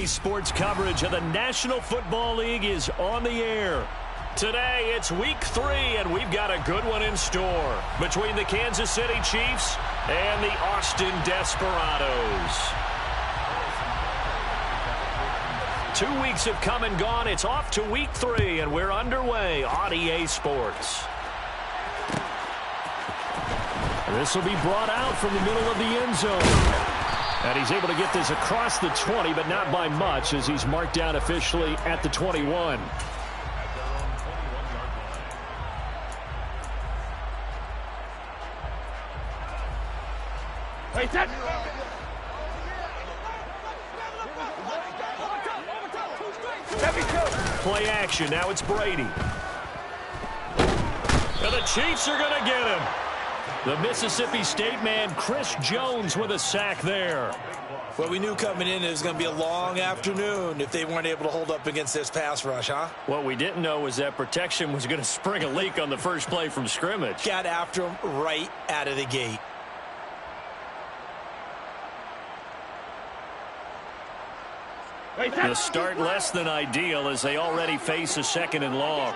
Sports coverage of the National Football League is on the air. Today, it's week 3, and we've got a good one in store between the Kansas City Chiefs and the Austin Desperados. 2 weeks have come and gone. It's off to week 3, and we're underway on EA Sports. This will be brought out from the middle of the end zone. And he's able to get this across the 20, but not by much, as he's marked down officially at the 21. Play action. Now it's Brady. And the Chiefs are going to get him. The Mississippi State man, Chris Jones, with a sack there. Well, we knew coming in it was going to be a long afternoon if they weren't able to hold up against this pass rush, huh? What we didn't know was that protection was going to spring a leak on the first play from scrimmage. Got after him right out of the gate. The start less than ideal as they already face a second and long.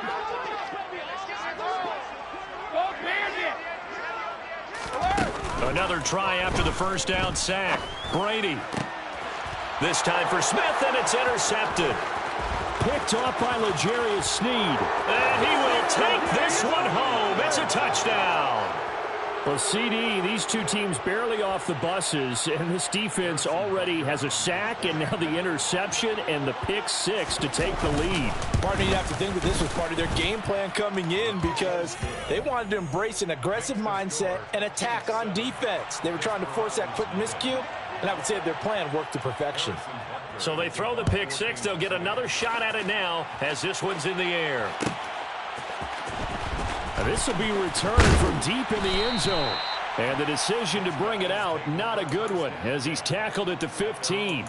Another try after the first down sack. Brady. This time for Smith, and it's intercepted. Picked off by L'Jarius Sneed. And he will take this one home. It's a touchdown. Well, CD, these two teams barely off the buses, and this defense already has a sack and now the interception and the pick 6 to take the lead. Partner, you have to think that this was part of their game plan coming in because they wanted to embrace an aggressive mindset and attack on defense. They were trying to force that quick miscue, and I would say their plan worked to perfection. So they throw the pick 6. They'll get another shot at it now as this one's in the air. This will be returned from deep in the end zone. And the decision to bring it out, not a good one, as he's tackled at the 15.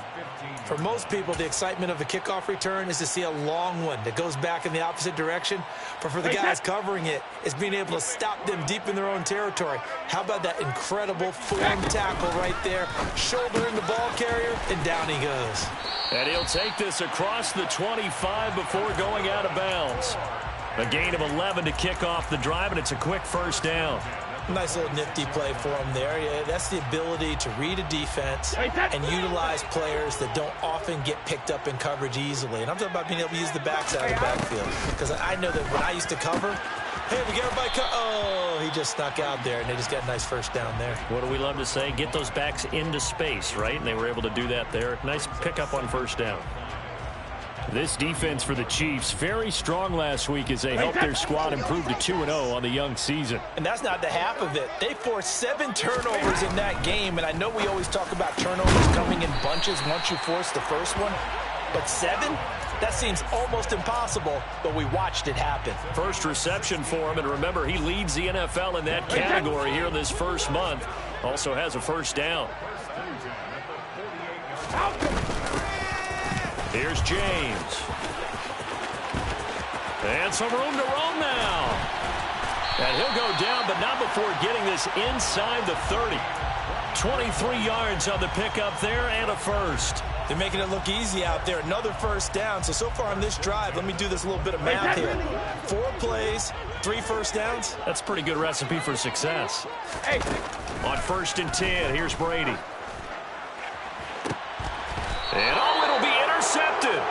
For most people, the excitement of a kickoff return is to see a long one that goes back in the opposite direction. But for the guys covering it, it's being able to stop them deep in their own territory. How about that incredible form tackle right there? Shouldering the ball carrier, and down he goes. And he'll take this across the 25 before going out of bounds. A gain of 11 to kick off the drive, and it's a quick first down. Nice little nifty play for him there. Yeah, that's the ability to read a defense and utilize players that don't often get picked up in coverage easily. And I'm talking about being able to use the backside of the backfield. Because I know that when I used to cover, hey, we get everybody oh, he just snuck out there, and they just got a nice first down there. What do we love to say? Get those backs into space, right? And they were able to do that there. Nice pickup on first down. This defense for the Chiefs, very strong last week as they helped their squad improve to 2-0 on the young season. And that's not the half of it. They forced 7 turnovers in that game, and I know we always talk about turnovers coming in bunches once you force the first one, but 7? That seems almost impossible, but we watched it happen. First reception for him, and remember, he leads the NFL in that category here this first month. Also has a first down. Here's James. And some room to roam now. And he'll go down, but not before getting this inside the 30. 23 yards on the pickup there and a first. They're making it look easy out there. Another first down. So far on this drive, let me do this little bit of math here. 4 plays, 3 first downs. That's a pretty good recipe for success. Hey. On 1st and 10, here's Brady. And it'll be intercepted.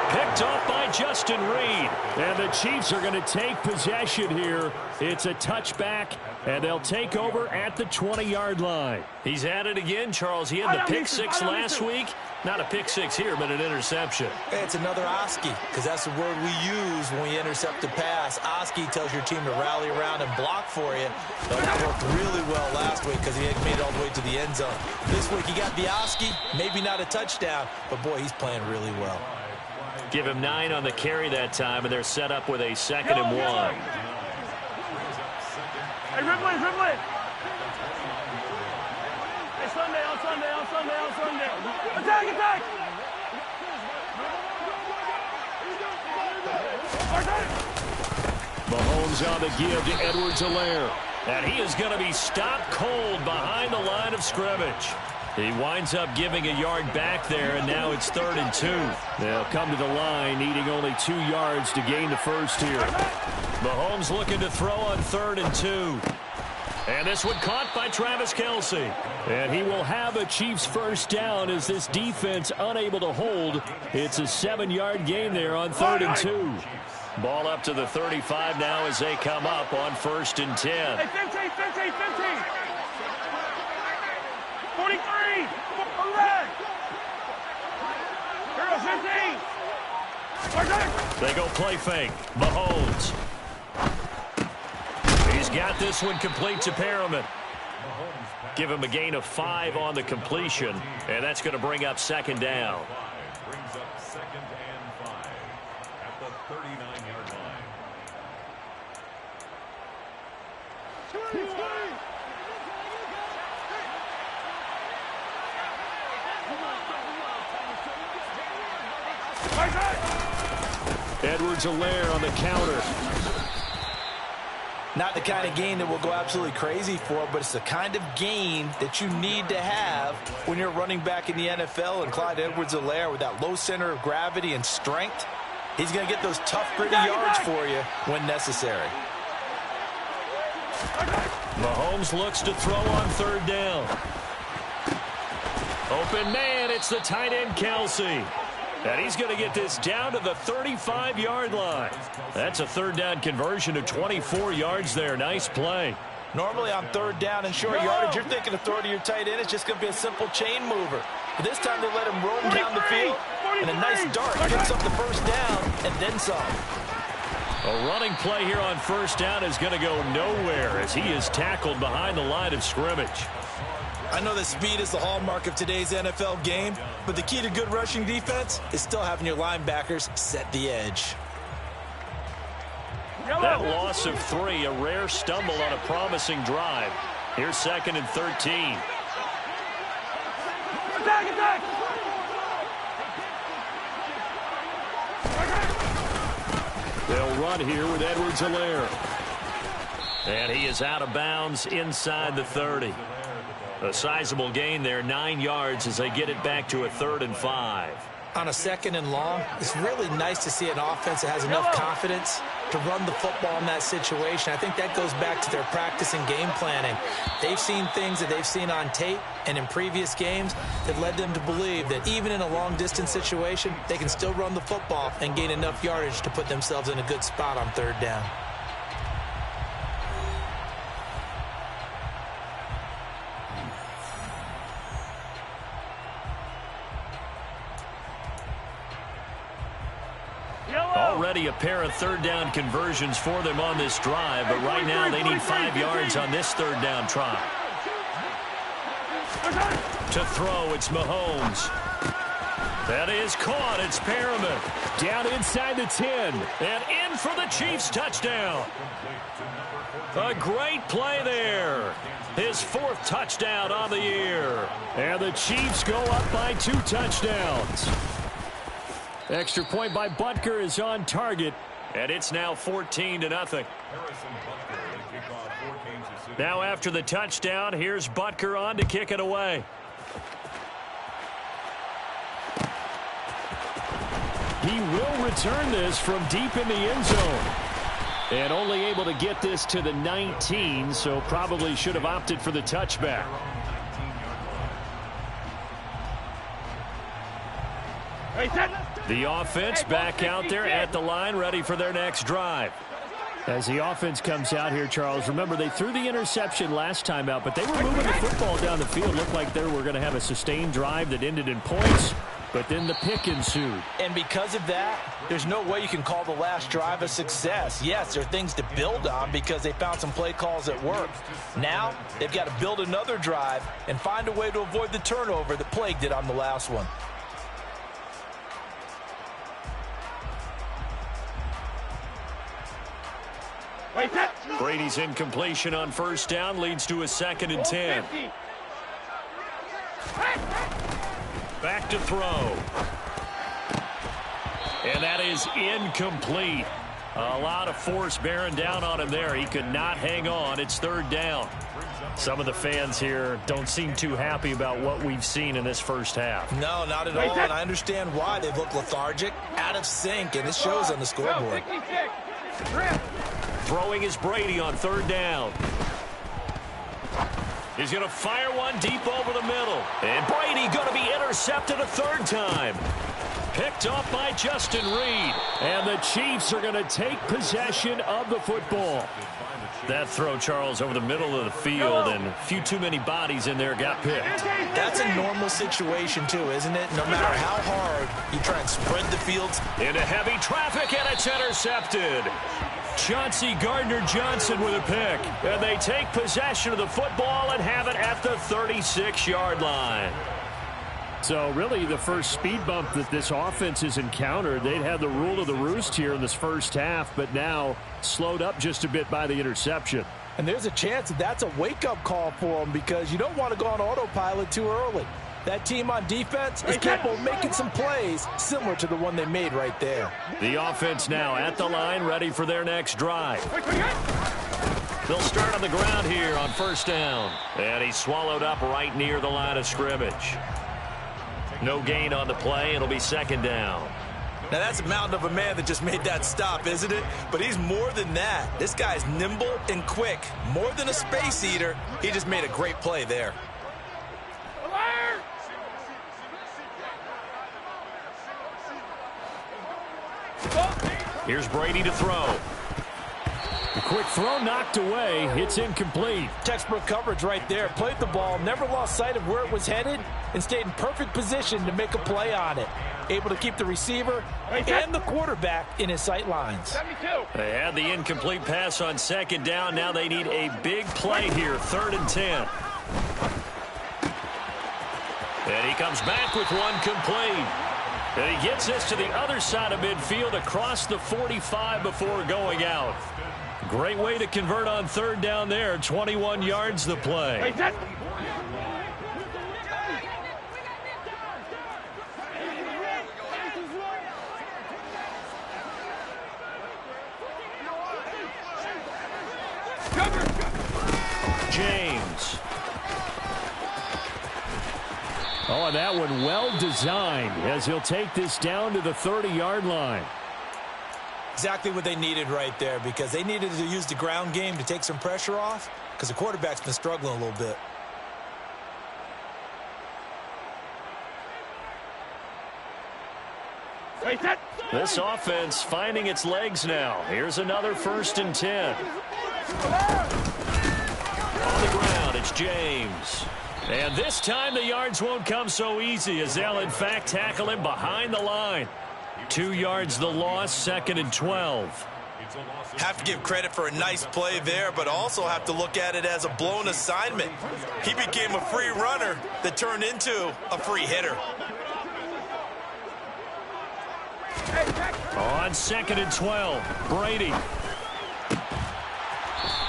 Picked off by Justin Reed. And the Chiefs are going to take possession here. It's a touchback, and they'll take over at the 20-yard line. He's at it again, Charles. He had the pick 6 last week. Not a pick 6 here, but an interception. It's another Oski, because that's the word we use when we intercept a pass. Oski tells your team to rally around and block for you. But that worked really well last week because he had made it all the way to the end zone. This week he got the Oski, maybe not a touchdown, but boy, he's playing really well. Give him 9 on the carry that time, and they're set up with a 2nd and 1. Hey, Ripley, Ripley! Hey, Sunday, on Sunday, on Sunday, on Sunday. Attack, attack! Mahomes on the give to Edwards-Helaire. And he is going to be stopped cold behind the line of scrimmage. He winds up giving a yard back there, and now it's 3rd and 2. They'll come to the line, needing only 2 yards to gain the first here. Mahomes looking to throw on 3rd and 2. And this one caught by Travis Kelce. And he will have a Chiefs first down as this defense unable to hold. It's a 7-yard gain there on 3rd and 2. Ball up to the 35 now as they come up on 1st and 10. Hey, 15, 15, 15. 43. Correct. Here 15. They go play fake. Mahomes. He's got this one complete to Perriman. Give him a gain of 5 on the completion, and that's going to bring up 2nd down. Brings up 2nd and 5 at the 39-yard line. Edwards-Helaire on the counter. Not the kind of game that we'll go absolutely crazy for, but it's the kind of game that you need to have when you're running back in the NFL. And Clyde Edwards-Helaire, with that low center of gravity and strength, he's going to get those tough, gritty yards for you when necessary. Mahomes looks to throw on 3rd down. Open man, it's the tight end Kelce. And he's going to get this down to the 35-yard line. That's a 3rd down conversion of 24 yards there. Nice play. Normally on 3rd down and short yardage, you're thinking of throwing to your tight end. It's just going to be a simple chain mover. But this time they let him roam down the field, and a nice dart picks up the first down and then some. A running play here on 1st down is going to go nowhere as he is tackled behind the line of scrimmage. I know that speed is the hallmark of today's NFL game, but the key to good rushing defense is still having your linebackers set the edge. That loss of 3, a rare stumble on a promising drive. Here's 2nd and 13. Attack, attack. They'll run here with Edwards-Helaire. And he is out of bounds inside the 30. A sizable gain there, 9 yards as they get it back to a 3rd and 5. On a 2nd and long, it's really nice to see an offense that has enough confidence to run the football in that situation. I think that goes back to their practice and game planning. They've seen things that they've seen on tape and in previous games that led them to believe that even in a long-distance situation, they can still run the football and gain enough yardage to put themselves in a good spot on 3rd down. Already a pair of 3rd down conversions for them on this drive, but right now they need 5 yards on this 3rd down try. To throw, it's Mahomes. That is caught. It's Perriman. Down inside the 10. And in for the Chiefs touchdown. A great play there. His 4th touchdown on the year. And the Chiefs go up by 2 touchdowns. Extra point by Butker is on target, and it's now 14-0. Now after the touchdown, here's Butker on to kick it away. He will return this from deep in the end zone. And only able to get this to the 19, so probably should have opted for the touchback. The offense back out there at the line, ready for their next drive. As the offense comes out here, Charles, remember they threw the interception last time out, but they were moving the football down the field. Looked like they were going to have a sustained drive that ended in points, but then the pick ensued. And because of that, there's no way you can call the last drive a success. Yes, there are things to build on because they found some play calls that worked. Now, they've got to build another drive and find a way to avoid the turnover that plagued it on the last one. Brady's incompletion on 1st down leads to a 2nd and 10. Back to throw. And that is incomplete. A lot of force bearing down on him there. He could not hang on. It's 3rd down. Some of the fans here don't seem too happy about what we've seen in this first half. No, not at all, and I understand why. They look lethargic, out of sync, and it shows on the scoreboard. Throwing is Brady on third down. He's going to fire one deep over the middle. And Brady going to be intercepted a third time. Picked off by Justin Reed. And the Chiefs are going to take possession of the football. That throw, Charles, over the middle of the field, and a few too many bodies in there got picked. That's a normal situation, too, isn't it? No matter how hard you try and spread the field. Into heavy traffic, and it's intercepted. Chauncey Gardner-Johnson with a pick. And they take possession of the football and have it at the 36-yard line. So really the first speed bump that this offense has encountered, they'd had the rule of the roost here in this first half, but now slowed up just a bit by the interception. And there's a chance that that's a wake-up call for them, because you don't want to go on autopilot too early. That team on defense is capable of making some plays similar to the one they made right there. The offense now at the line, ready for their next drive. They'll start on the ground here on first down. And he's swallowed up right near the line of scrimmage. No gain on the play. It'll be second down. Now, that's a mountain of a man that just made that stop, isn't it? But he's more than that. This guy's nimble and quick. More than a space eater. He just made a great play there. Here's Brady to throw. The quick throw knocked away. It's incomplete. Textbook coverage right there. Played the ball, never lost sight of where it was headed, and stayed in perfect position to make a play on it. Able to keep the receiver and the quarterback in his sight lines. They had the incomplete pass on second down. Now they need a big play here, 3rd and 10. And he comes back with one complete. And he gets this to the other side of midfield across the 45 before going out. Great way to convert on third down there. 21 yards the play. James. Oh, and that one well designed as he'll take this down to the 30-yard line. Exactly what they needed right there, because they needed to use the ground game to take some pressure off, because the quarterback's been struggling a little bit. This offense finding its legs now. Here's another 1st and 10. On the ground, it's James. And this time the yards won't come so easy, as they'll in fact tackle him behind the line. 2 yards the loss, 2nd and 12. Have to give credit for a nice play there, but also have to look at it as a blown assignment. He became a free runner that turned into a free hitter. On 2nd and 12, Brady.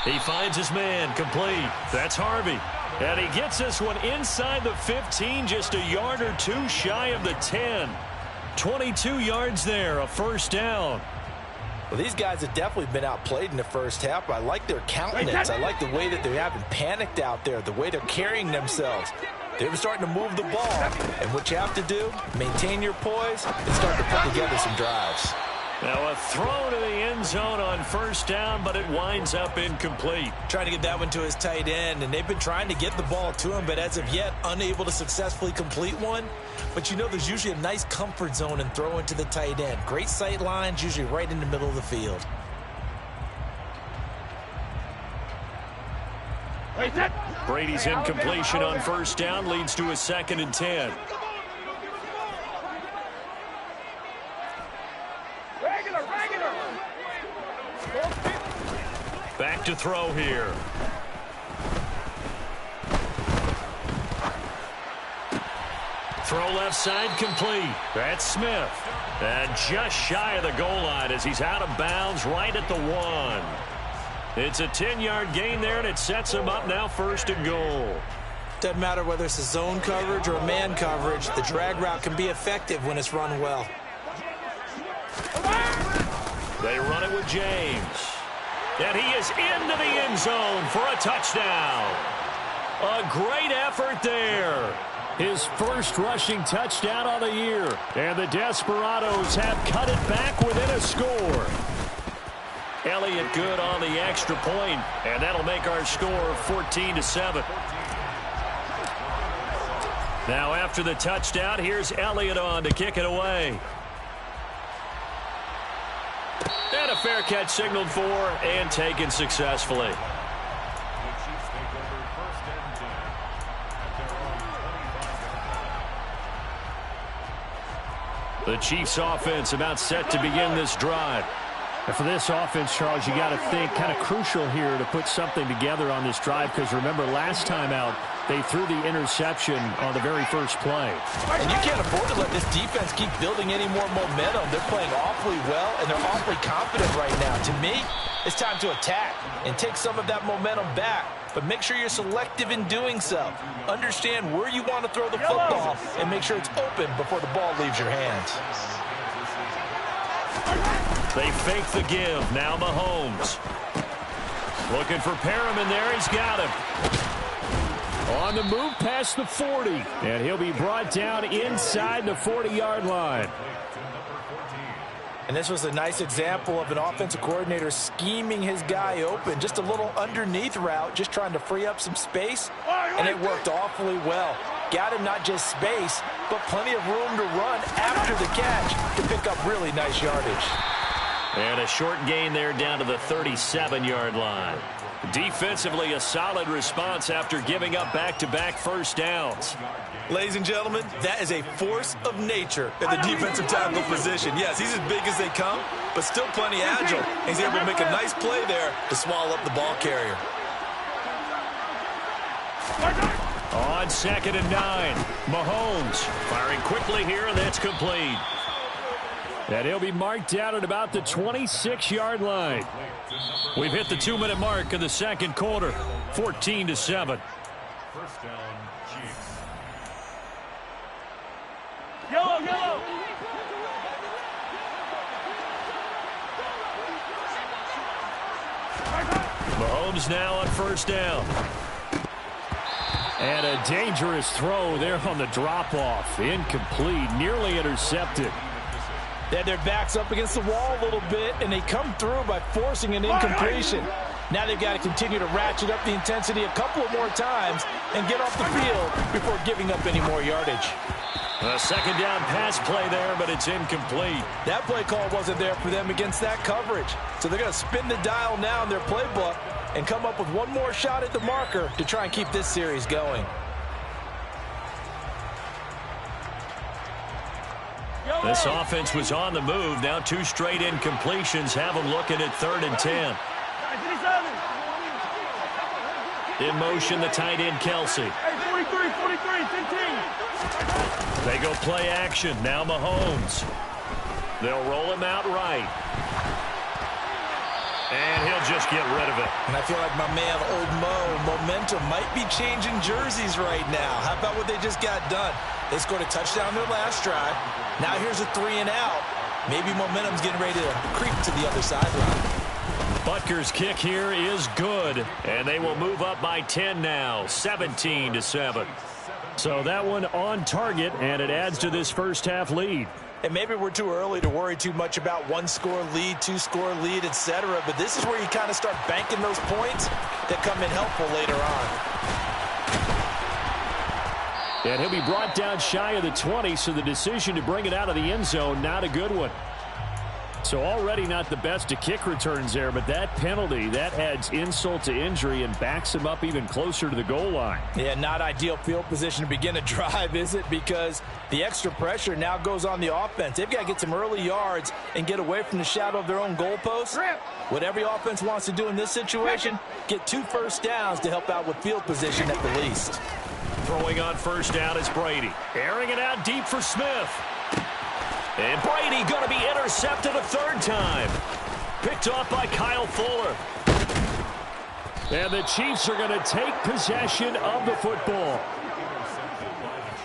He finds his man, complete. That's Harvey. And he gets this one inside the 15, just a yard or two shy of the 10. 22 yards there, a 1st down. Well, these guys have definitely been outplayed in the first half. I like their countenance. I like the way that they haven't panicked out there, the way they're carrying themselves. They're starting to move the ball. And what you have to do, maintain your poise and start to put together some drives. Now a throw to the end zone on 1st down, but it winds up incomplete. Trying to get that one to his tight end, and they've been trying to get the ball to him, but as of yet, unable to successfully complete one. But you know there's usually a nice comfort zone in throwing to the tight end. Great sight lines, usually right in the middle of the field. Brady's incompletion on 1st down leads to a 2nd and 10. Back to throw here. Throw left side complete. That's Smith. And just shy of the goal line as he's out of bounds right at the 1. It's a 10-yard gain there, and it sets him up now 1st and goal. Doesn't matter whether it's a zone coverage or a man coverage. The drag route can be effective when it's run well. They run it with James. And he is into the end zone for a touchdown. A great effort there. His first rushing touchdown of the year. And the Desperados have cut it back within a score. Elliott good on the extra point, and that'll make our score 14-7. Now after the touchdown, here's Elliott on to kick it away. And a fair catch signaled for and taken successfully. The Chiefs offense about set to begin this drive. And for this offense, Charles, you got to think kind of crucial here to put something together on this drive, because remember last time out they threw the interception on the very first play. And you can't afford to let this defense keep building any more momentum. They're playing awfully well, and they're awfully confident right now. To me, it's time to attack and take some of that momentum back. But make sure you're selective in doing so. Understand where you want to throw the football and make sure it's open before the ball leaves your hands. They fake the give. Now Mahomes. Looking for Perriman there. He's got him. On the move past the 40. And he'll be brought down inside the 40-yard line. And this was a nice example of an offensive coordinator scheming his guy open. Just a little underneath route, just trying to free up some space. And it worked awfully well. Got him not just space, but plenty of room to run after the catch to pick up really nice yardage. And a short gain there down to the 37-yard line. Defensively, a solid response after giving up back-to-back first downs. Ladies and gentlemen, that is a force of nature at the defensive tackle position. Yes, he's as big as they come, but still plenty agile. He's able to make a nice play there to swallow up the ball carrier. On 2nd and 9, Mahomes firing quickly here, and that's complete. And he'll be marked down at about the 26-yard line. We've hit the 2-minute mark of the second quarter, 14-7. First down, Chiefs. Yellow, yellow. Mahomes now on first down. And a dangerous throw there on the drop-off. Incomplete, nearly intercepted. They had their backs up against the wall a little bit, and they come through by forcing an incompletion. Now they've got to continue to ratchet up the intensity a couple of more times and get off the field before giving up any more yardage. A second down pass play there, but it's incomplete. That play call wasn't there for them against that coverage. So they're going to spin the dial now in their playbook and come up with one more shot at the marker to try and keep this series going. This offense was on the move. Now 2 straight incompletions have them looking at 3rd and 10. In motion, the tight end, Kelsey. 43, 15. They go play action. Now Mahomes. They'll roll him out right. And he'll just get rid of it. And I feel like my man, Old Mo, momentum might be changing jerseys right now. How about what they just got done? They scored a touchdown their last drive. Now here's a 3 and out. Maybe momentum's getting ready to creep to the other sideline. Butker's kick here is good. And they will move up by 10 now, 17-7. So that one on target, and it adds to this first half lead. And maybe we're too early to worry too much about 1-score lead, 2-score lead, etc. But this is where you kind of start banking those points that come in helpful later on. And he'll be brought down shy of the 20, so the decision to bring it out of the end zone, not a good one. So already not the best of kick returns there, but that penalty, that adds insult to injury and backs him up even closer to the goal line. Yeah, not ideal field position to begin a drive, is it? Because the extra pressure now goes on the offense. They've got to get some early yards and get away from the shadow of their own goalposts. What every offense wants to do in this situation, get 2 first downs to help out with field position at the least. Throwing on first down is Brady. Airing it out deep for Smith. And Brady going to be intercepted a 3rd time. Picked off by Kyle Fuller. And the Chiefs are going to take possession of the football.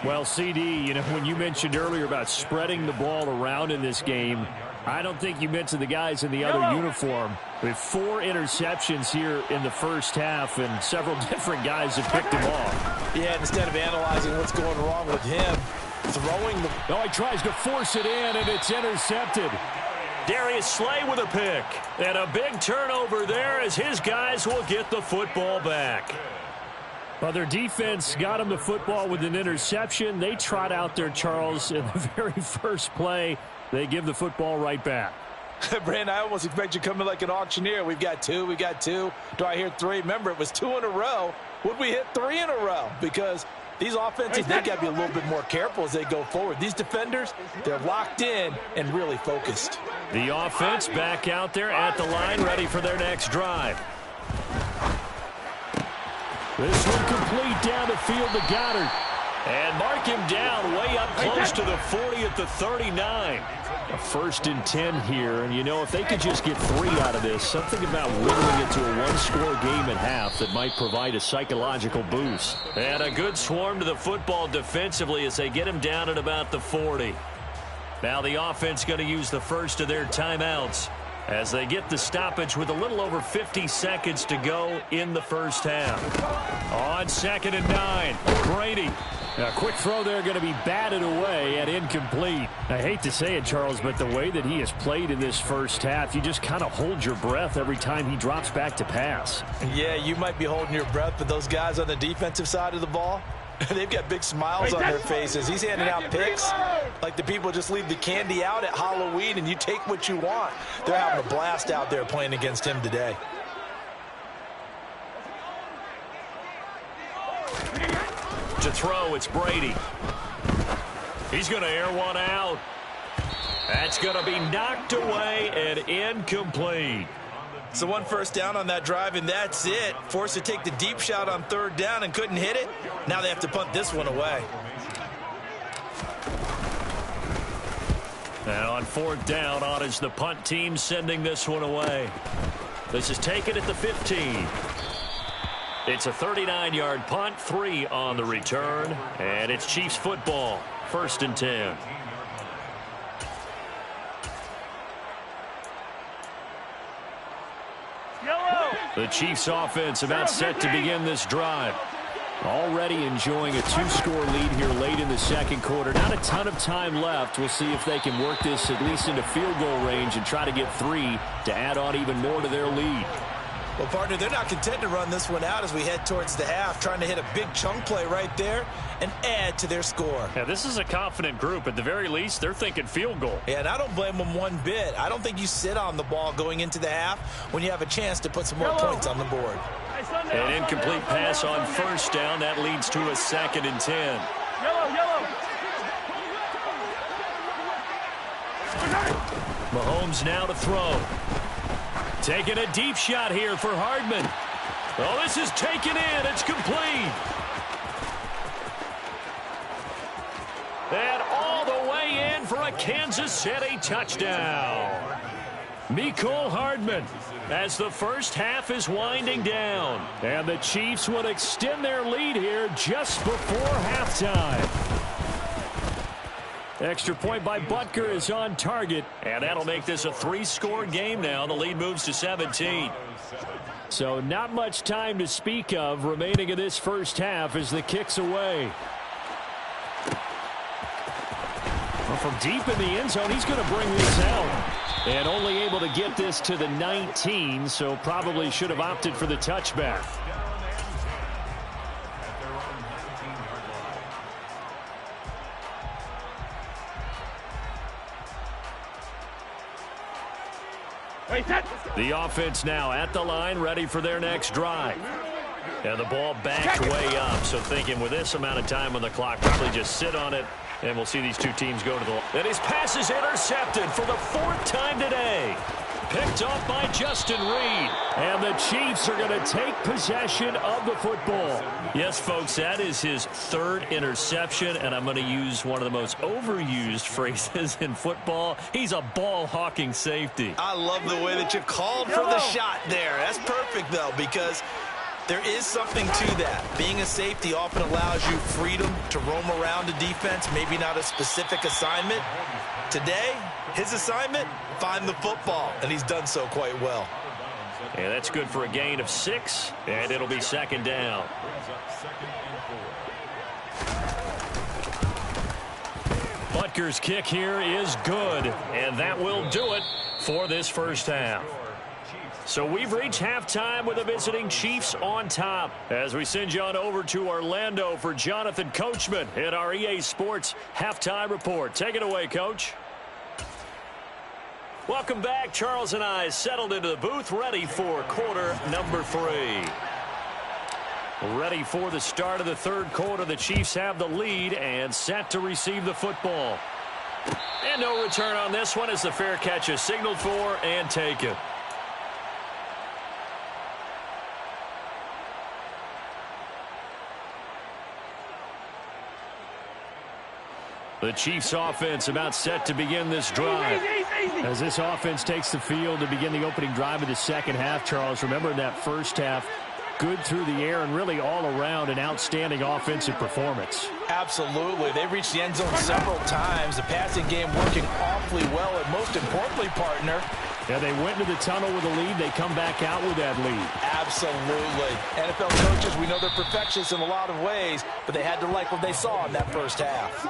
Well, CD, you know, when you mentioned earlier about spreading the ball around in this game, I don't think you mentioned the guys in the other uniform. With 4 interceptions here in the first half, and several different guys have picked him off. Yeah, instead of analyzing what's going wrong with him, throwing the... Oh, he tries to force it in, and it's intercepted. Darius Slay with a pick. And a big turnover there as his guys will get the football back. Well, their defense got him the football with an interception. They trot out there, Charles, in the very first play. They give the football right back. Brandon, I almost expect you to come in like an auctioneer. We've got 2, we got 2. Do I hear 3? Remember, it was 2 in a row. Would we hit 3 in a row? Because these offenses, they got to be a little bit more careful as they go forward. These defenders, they're locked in and really focused. The offense back out there at the line, ready for their next drive. This one complete down the field to Goddard. And mark him down way up close to the 40 at the 39. A 1st and 10 here, and you know, if they could just get 3 out of this, something about whittling it to a 1-score game at half that might provide a psychological boost. And a good swarm to the football defensively as they get him down at about the 40. Now the offense going to use the first of their timeouts as they get the stoppage with a little over 50 seconds to go in the first half. On 2nd and 9, Brady. A quick throw there going to be batted away and incomplete. I hate to say it, Charles, but the way that he has played in this first half, you just kind of hold your breath every time he drops back to pass. Yeah, you might be holding your breath, but those guys on the defensive side of the ball, they've got big smiles on their faces. He's handing out picks like the people just leave the candy out at Halloween and you take what you want. They're having a blast out there playing against him today. To throw, it's Brady. He's going to air one out. That's going to be knocked away and incomplete. So 1 first down on that drive, and that's it. Forced to take the deep shot on 3rd down and couldn't hit it. Now they have to punt this one away. And on 4th down, on is the punt team sending this one away. This is taken at the 15. It's a 39-yard punt, 3 on the return, and it's Chiefs football, 1st and 10. The Chiefs offense about set to begin this drive. Already enjoying a 2-score lead here late in the 2nd quarter. Not a ton of time left. We'll see if they can work this at least into field goal range and try to get 3 to add on even more to their lead. Well, partner, they're not content to run this one out as we head towards the half, trying to hit a big chunk play right there and add to their score. Yeah, this is a confident group. At the very least, they're thinking field goal. Yeah, and I don't blame them one bit. I don't think you sit on the ball going into the half when you have a chance to put some more points on the board. An incomplete pass on 1st down. That leads to a 2nd and 10. Mahomes now to throw. Taking a deep shot here for Hardman. Oh, this is taken in. It's complete. And all the way in for a Kansas City touchdown. Mecole Hardman as the first half is winding down. And the Chiefs would extend their lead here just before halftime. Extra point by Butker is on target. And that'll make this a 3-score game now. The lead moves to 17. So not much time to speak of remaining in this first half as the kick's away. Well, from deep in the end zone, he's going to bring this out. And only able to get this to the 19, so probably should have opted for the touchback. The offense now at the line, ready for their next drive. And the ball backed way up, so thinking with this amount of time on the clock, probably just sit on it, and we'll see these two teams go to the line. And his pass is intercepted for the 4th time today. Picked off by Justin Reed. And the Chiefs are going to take possession of the football. Yes, folks, that is his 3rd interception, and I'm going to use one of the most overused phrases in football. He's a ball-hawking safety. I love the way that you called for the shot there. That's perfect, though, because there is something to that. Being a safety often allows you freedom to roam around the defense, maybe not a specific assignment. Today, his assignment, find the football, and he's done so quite well. And that's good for a gain of 6, and it'll be second down. Butker's kick here is good, and that will do it for this first half. So we've reached halftime with the visiting Chiefs on top. As we send you on over to Orlando for Jonathan Coachman in our EA Sports Halftime Report. Take it away, Coach. Welcome back. Charles and I settled into the booth, ready for quarter number 3. Ready for the start of the third quarter. The Chiefs have the lead and set to receive the football. And no return on this one as the fair catch is signaled for and taken. The Chiefs offense about set to begin this drive. As this offense takes the field to begin the opening drive of the second half, Charles, remember in that first half, good through the air and really all around an outstanding offensive performance. Absolutely. They reached the end zone several times. The passing game working awfully well, and most importantly, partner, yeah, they went into the tunnel with a lead. They come back out with that lead. Absolutely. NFL coaches, we know they're perfectionists in a lot of ways, but they had to like what they saw in that first half.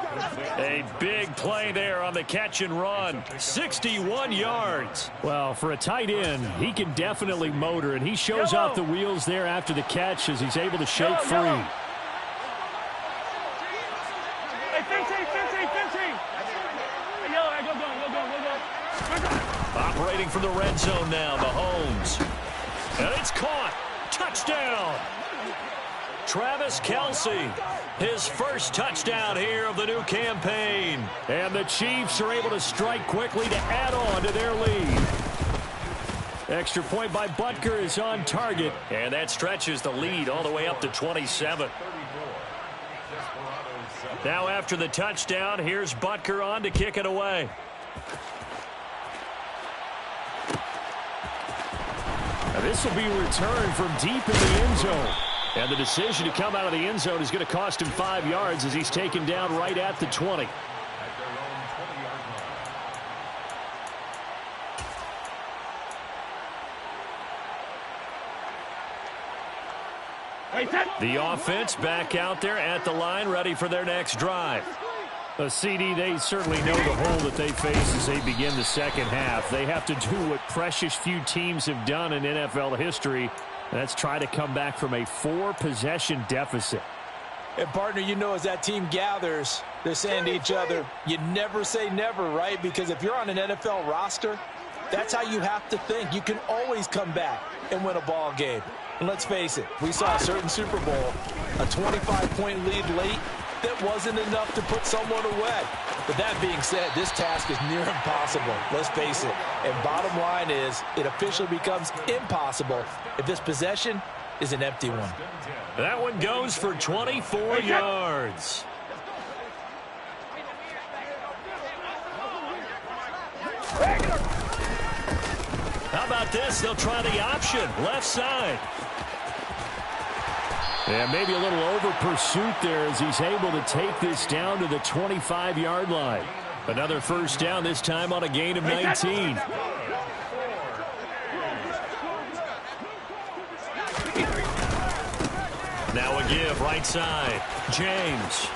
A big play there on the catch and run. 61 yards. Well, for a tight end, he can definitely motor, and he shows off the wheels there after the catch as he's able to shake free. Hey, 15. Hey, go. Operating from the red zone now, Mahomes. And it's caught. Touchdown. Travis Kelce, his first touchdown here of the new campaign. And the Chiefs are able to strike quickly to add on to their lead. Extra point by Butker is on target. And that stretches the lead all the way up to 27. Now after the touchdown, here's Butker on to kick it away. Now this will be returned from deep in the end zone. And the decision to come out of the end zone is going to cost him 5 yards as he's taken down right at the 20. The offense back out there at the line, ready for their next drive. A CD, they certainly know the hole that they face as they begin the second half. They have to do what precious few teams have done in NFL history. That's try to come back from a 4-possession deficit. And, partner, you know as that team gathers, they're saying to each other, you never say never, right? Because if you're on an NFL roster, that's how you have to think. You can always come back and win a ball game. And let's face it, we saw a certain Super Bowl, a 25-point lead late. That wasn't enough to put someone away. But that being said, this task is near impossible. Let's face it. And bottom line is, it officially becomes impossible if this possession is an empty one. That one goes for 24 yards. How about this? They'll try the option, left side. Yeah, maybe a little over pursuit there as he's able to take this down to the 25-yard line. Another first down, this time on a gain of 19. Now a give, right side. James.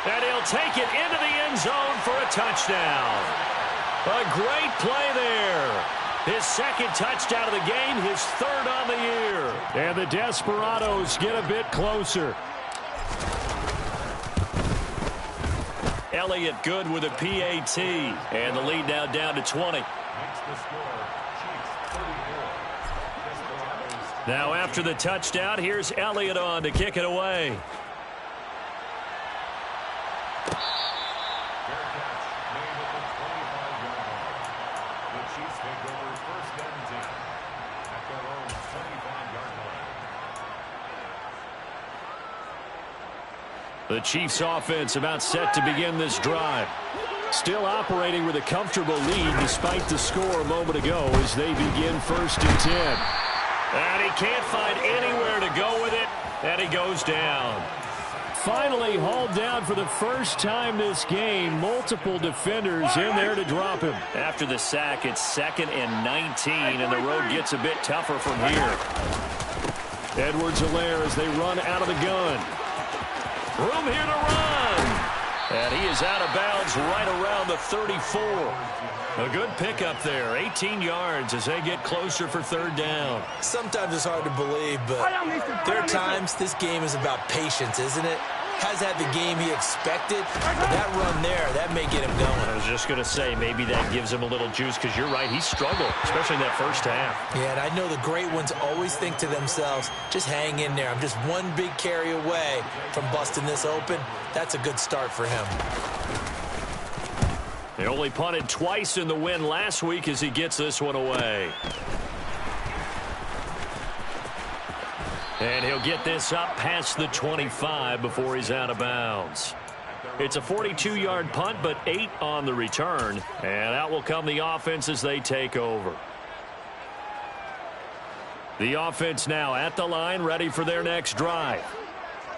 And he'll take it into the end zone for a touchdown. A great play there. His second touchdown of the game, his third on the year. And the Desperados get a bit closer. Elliott good with a PAT. And the lead now down to 20. Now after the touchdown, here's Elliott on to kick it away. The Chiefs offense about set to begin this drive. Still operating with a comfortable lead despite the score a moment ago as they begin 1st and 10. And he can't find anywhere to go with it, and he goes down. finally hauled down for the first time this game. Multiple defenders in there to drop him. After the sack, it's 2nd and 19, and the road gets a bit tougher from here. Edwards-Helaire as they run out of the gun. Room here to run. And he is out of bounds right around the 34. A good pickup there. 18 yards as they get closer for 3rd down. Sometimes it's hard to believe, but there are times this game is about patience, isn't it? Has had the game he expected, but that run there, that may get him going. I was just going to say, maybe that gives him a little juice, because you're right, he struggled, especially in that first half. Yeah, and I know the great ones always think to themselves, just hang in there. I'm just one big carry away from busting this open. That's a good start for him. They only punted twice in the win last week as he gets this one away. And he'll get this up past the 25 before he's out of bounds. It's a 42-yard punt, but 8 on the return. And out will come the offense as they take over. The offense now at the line, ready for their next drive.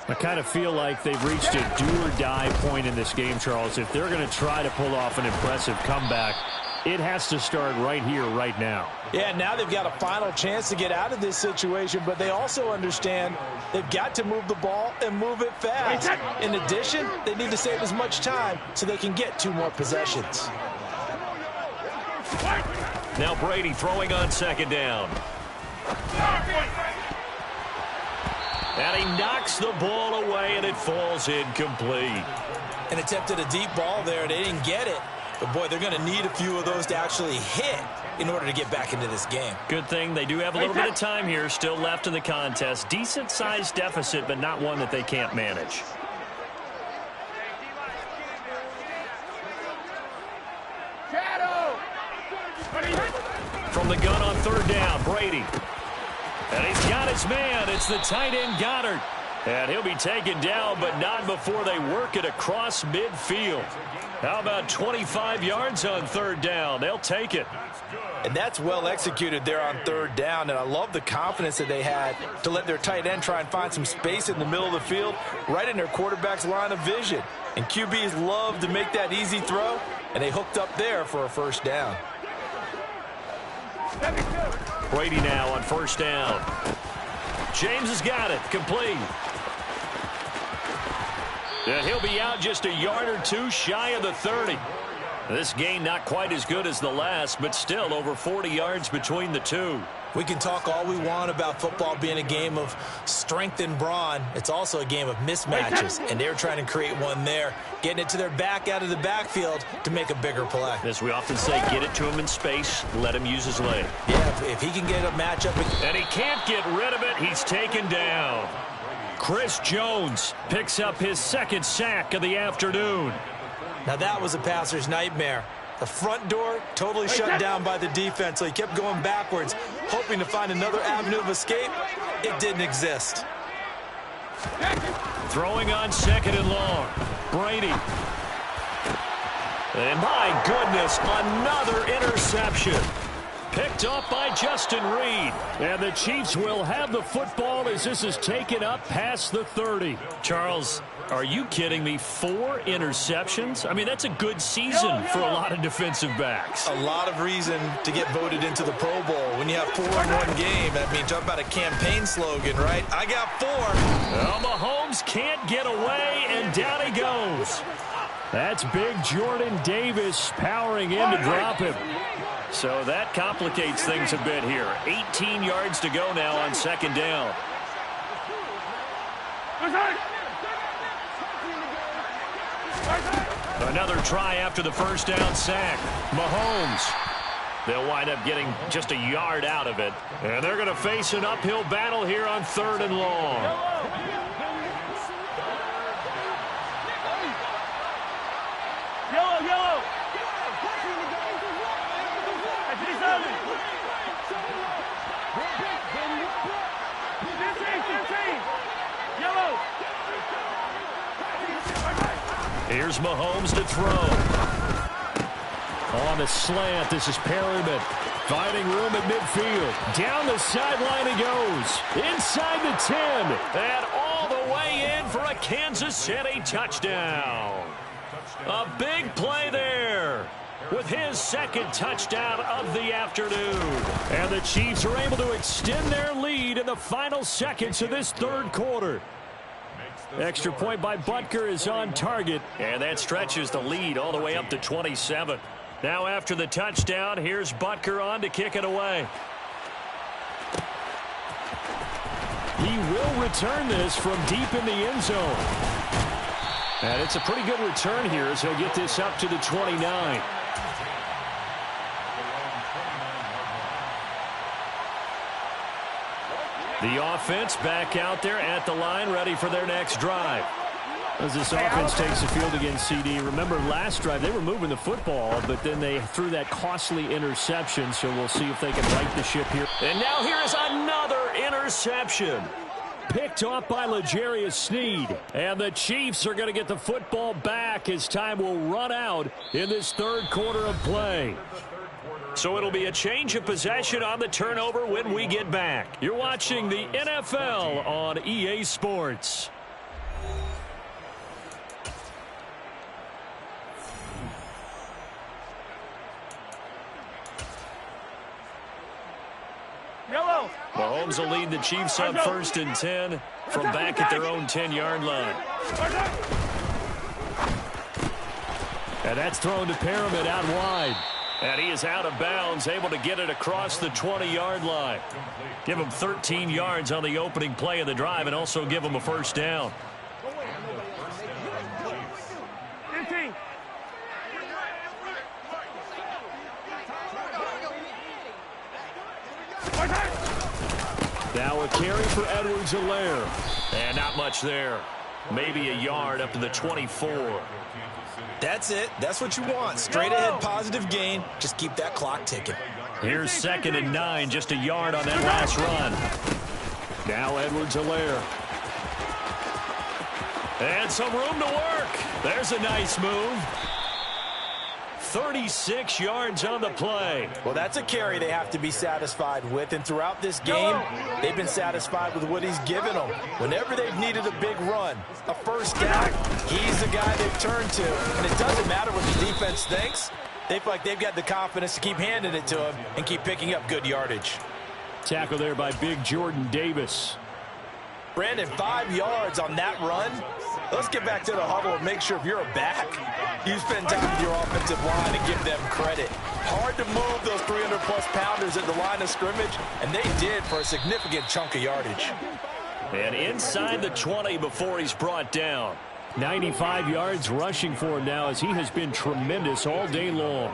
I kind of feel like they've reached a do-or-die point in this game, Charles. If they're going to try to pull off an impressive comeback, it has to start right here, right now. Yeah, now they've got a final chance to get out of this situation, but they also understand they've got to move the ball and move it fast. In addition, they need to save as much time so they can get 2 more possessions. Now Brady throwing on 2nd down. And he knocks the ball away, and it falls incomplete. And attempted a deep ball there. They didn't get it. But, boy, they're going to need a few of those to actually hit in order to get back into this game. Good thing they do have a little bit of time here still left in the contest. Decent-sized deficit, but not one that they can't manage. From the gun on 3rd down, Brady. And he's got his man. It's the tight end, Goddard. And he'll be taken down, but not before they work it across midfield. How about 25 yards on 3rd down? They'll take it. And that's well executed there on 3rd down, and I love the confidence that they had to let their tight end try and find some space in the middle of the field, right in their quarterback's line of vision. And QBs love to make that easy throw, and they hooked up there for a 1st down. Brady now on 1st down. James has got it. Complete. And he'll be out just a yard or 2 shy of the 30. This gain not quite as good as the last, but still over 40 yards between the two. We can talk all we want about football being a game of strength and brawn. It's also a game of mismatches, and they're trying to create one there, getting it to their back out of the backfield to make a bigger play. As we often say, get it to him in space, let him use his leg. Yeah, if he can get a matchup. And he can't get rid of it. He's taken down. Chris Jones picks up his 2nd sack of the afternoon. Now that was a passer's nightmare. The front door totally shut down by the defense, so he kept going backwards, hoping to find another avenue of escape. It didn't exist. Throwing on 2nd and long. Brady. And my goodness, another interception. Picked up by Justin Reed. And the Chiefs will have the football as this is taken up past the 30. Charles, are you kidding me? 4 interceptions? I mean, that's a good season for a lot of defensive backs. A lot of reason to get voted into the Pro Bowl. When you have 4 in one game, that means talk about a campaign slogan, right? I got 4. Well, Mahomes can't get away, and down he goes. That's big Jordan Davis powering in to drop him. So that complicates things a bit here. 18 yards to go now on 2nd down. Another try after the 1st down sack. Mahomes. They'll wind up getting just a yard out of it. And they're going to face an uphill battle here on 3rd and long. Yellow. Here's Mahomes to throw. On the slant, this is Perryman. Finding room at midfield. Down the sideline he goes. Inside the 10. And all the way in for a a Kansas City touchdown. A big play there with his second touchdown of the afternoon. And the Chiefs are able to extend their lead in the final seconds of this third quarter. Extra point by Butker is on target. And that stretches the lead all the way up to 27. Now after the touchdown, here's Butker on to kick it away. He will return this from deep in the end zone. And it's a pretty good return here as he'll get this up to the 29. The offense back out there at the line, ready for their next drive. As this offense takes the field against CD. Remember, last drive, they were moving the football, but then they threw that costly interception, so we'll see if they can right the ship here. And now here is another interception. Picked off by L'Jarius Sneed. And the Chiefs are going to get the football back as time will run out in this third quarter of play. So it'll be a change of possession on the turnover when we get back. You're watching the NFL on EA Sports. Yellow. Mahomes will lead the Chiefs on 1st and 10 from back at their own 10-yard line. And that's thrown to Perriman out wide. And he is out of bounds, able to get it across the 20-yard line. Give him 13 yards on the opening play of the drive and also give him a first down. 15. Now a carry for Edwards-Helaire. And not much there. Maybe a yard up to the 24. That's it. That's what you want. Straight ahead positive gain. Just keep that clock ticking. Here's 2nd and 9, just a yard on that last run. Now Edwards-Helaire. And some room to work. There's a nice move. 36 yards on the play. Well, that's a carry they have to be satisfied with. And throughout this game, they've been satisfied with what he's given them. Whenever they've needed a big run, a first down, he's the guy they've turned to. And it doesn't matter what the defense thinks. They feel like they've got the confidence to keep handing it to him and keep picking up good yardage. Tackle there by big Jordan Davis. Brandon, 5 yards on that run. Let's get back to the huddle and make sure if you're a back, you spend time with your offensive line and give them credit. Hard to move those 300-plus pounders at the line of scrimmage, and they did for a significant chunk of yardage. And inside the 20 before he's brought down. 95 yards rushing for him now as he has been tremendous all day long.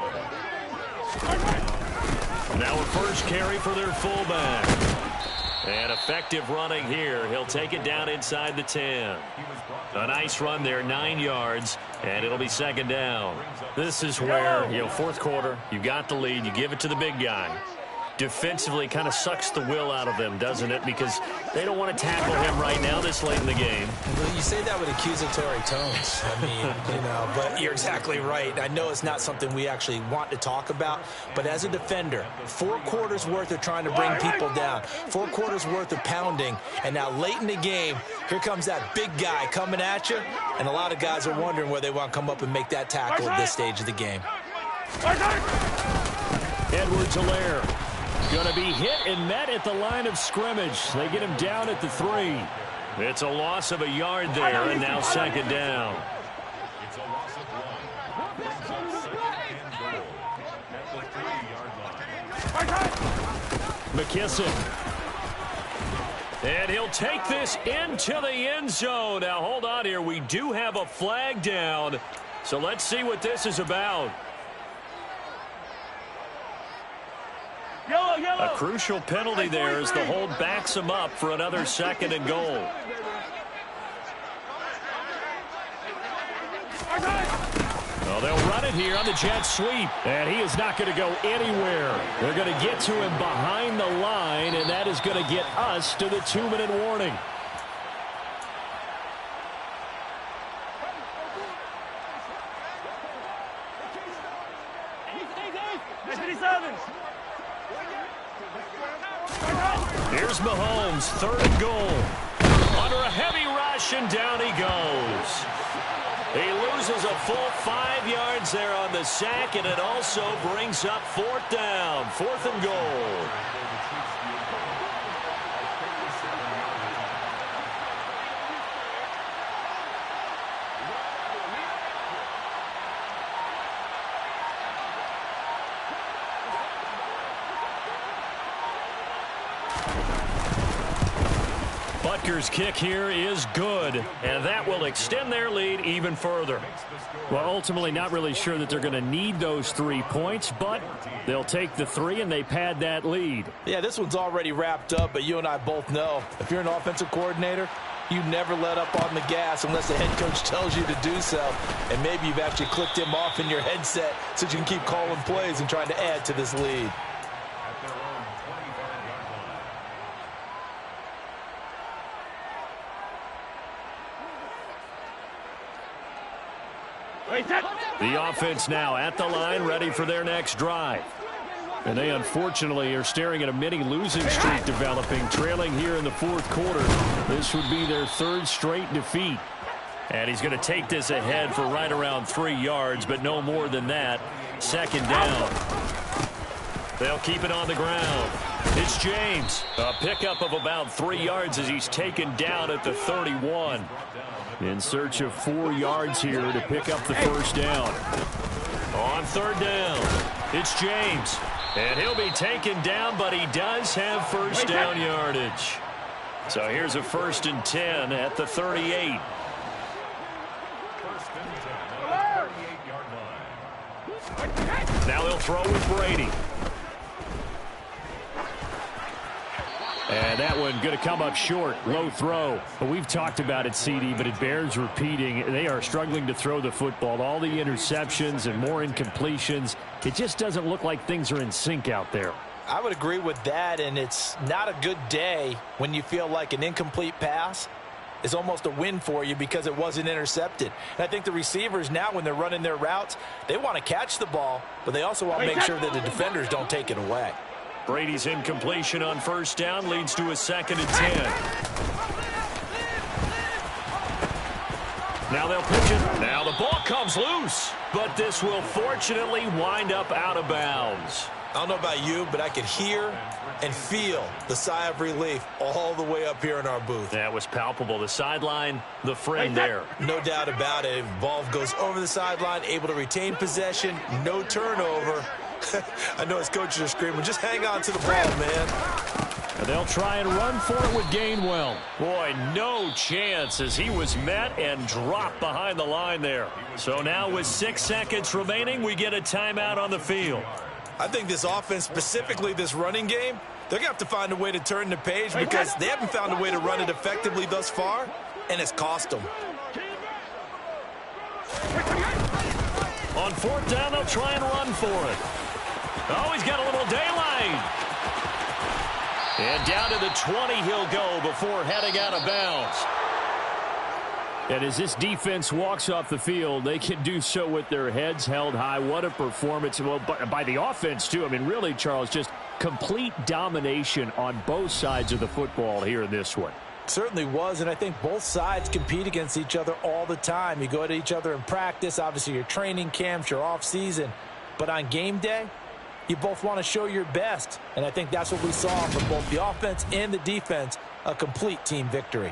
Now a first carry for their fullback. And effective running here. He'll take it down inside the 10. A nice run there, 9 yards, and it'll be 2nd down. This is where, fourth quarter, you got the lead, you give it to the big guy. Defensively kind of sucks the will out of them, doesn't it? Because they don't want to tackle him right now this late in the game. Well, you say that with accusatory tones. I mean, but you're exactly right. I know it's not something we actually want to talk about, but as a defender, 4 quarters worth of trying to bring people down, 4 quarters worth of pounding, and now late in the game, here comes that big guy coming at you, and a lot of guys are wondering where they want to come up and make that tackle at this stage of the game. Edwards-Helaire. Going to be hit and met at the line of scrimmage. They get him down at the 3. It's a loss of a yard there, and now 2nd down. It's a loss of 1. 2nd and goal at the 3-yard line. McKissick. And he'll take this into the end zone. Now, hold on here. We do have a flag down. So let's see what this is about. A crucial penalty there as the hold backs him up for another 2nd and goal. Well, they'll run it here on the jet sweep. And he is not going to go anywhere. They're going to get to him behind the line, and that is going to get us to the 2-minute warning. Here's Mahomes, 3rd and goal. Under a heavy rush, rush, and down he goes. He loses a full 5 yards there on the sack, and it also brings up 4th down, 4th and goal. Butker's kick here is good, and that will extend their lead even further. Well, ultimately not really sure that they're going to need those 3 points, but they'll take the 3 and they pad that lead. Yeah, this one's already wrapped up, but you and I both know if you're an offensive coordinator, you never let up on the gas unless the head coach tells you to do so. And maybe you've actually clicked him off in your headset so you can keep calling plays and trying to add to this lead. The offense now at the line, ready for their next drive. And they unfortunately are staring at a mini losing streak developing, trailing here in the 4th quarter. This would be their 3rd straight defeat. And he's going to take this ahead for right around 3 yards, but no more than that. 2nd down. They'll keep it on the ground. It's James. A pickup of about 3 yards as he's taken down at the 31. In search of 4 yards here to pick up the 1st down. On 3rd down, it's James. And he'll be taken down, but he does have 1st down yardage. So here's a 1st and 10 at the 38. 1st and 10 at the 38-yard line. Now he'll throw with Brady. And that one going to come up short. Low throw. But we've talked about it, CD, but it bears repeating. They are struggling to throw the football. All the interceptions and more incompletions. It just doesn't look like things are in sync out there. I would agree with that, and it's not a good day when you feel like an incomplete pass is almost a win for you because it wasn't intercepted. And I think the receivers now, when they're running their routes, they want to catch the ball, but they also want to make sure that the defenders don't take it away. Brady's incompletion on 1st down leads to a 2nd and 10. Now they'll pitch it. Now the ball comes loose, but this will fortunately wind up out of bounds. I don't know about you, but I could hear and feel the sigh of relief all the way up here in our booth. That was palpable. The sideline, the friend there. No doubt about it. Ball goes over the sideline, able to retain possession, no turnover. I know his coaches are screaming, just hang on to the ball, man. And they'll try and run for it with Gainwell. Boy, no chance as he was met and dropped behind the line there. So now with 6 seconds remaining, we get a timeout on the field. I think this offense, specifically this running game, they're going to have to find a way to turn the page because they haven't found a way to run it effectively thus far, and it's cost them. On 4th down, they'll try and run for it. Oh, he's got a little daylight. And down to the 20 he'll go before heading out of bounds. And as this defense walks off the field, they can do so with their heads held high. What a performance. Well, by the offense, too. I mean, really, Charles, just complete domination on both sides of the football here in this one. Certainly was, and I think both sides compete against each other all the time. You go at each other in practice, obviously your training camps, your off-season. But on game day, you both want to show your best. And I think that's what we saw from both the offense and the defense, a complete team victory.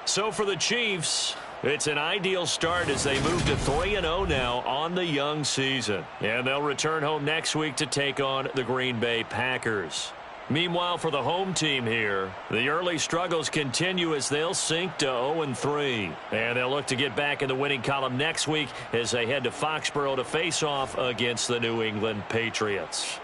So for the Chiefs, it's an ideal start as they move to 3-0 now on the young season. And they'll return home next week to take on the Green Bay Packers. Meanwhile, for the home team here, the early struggles continue as they'll sink to 0-3. And they'll look to get back in the winning column next week as they head to Foxborough to face off against the New England Patriots.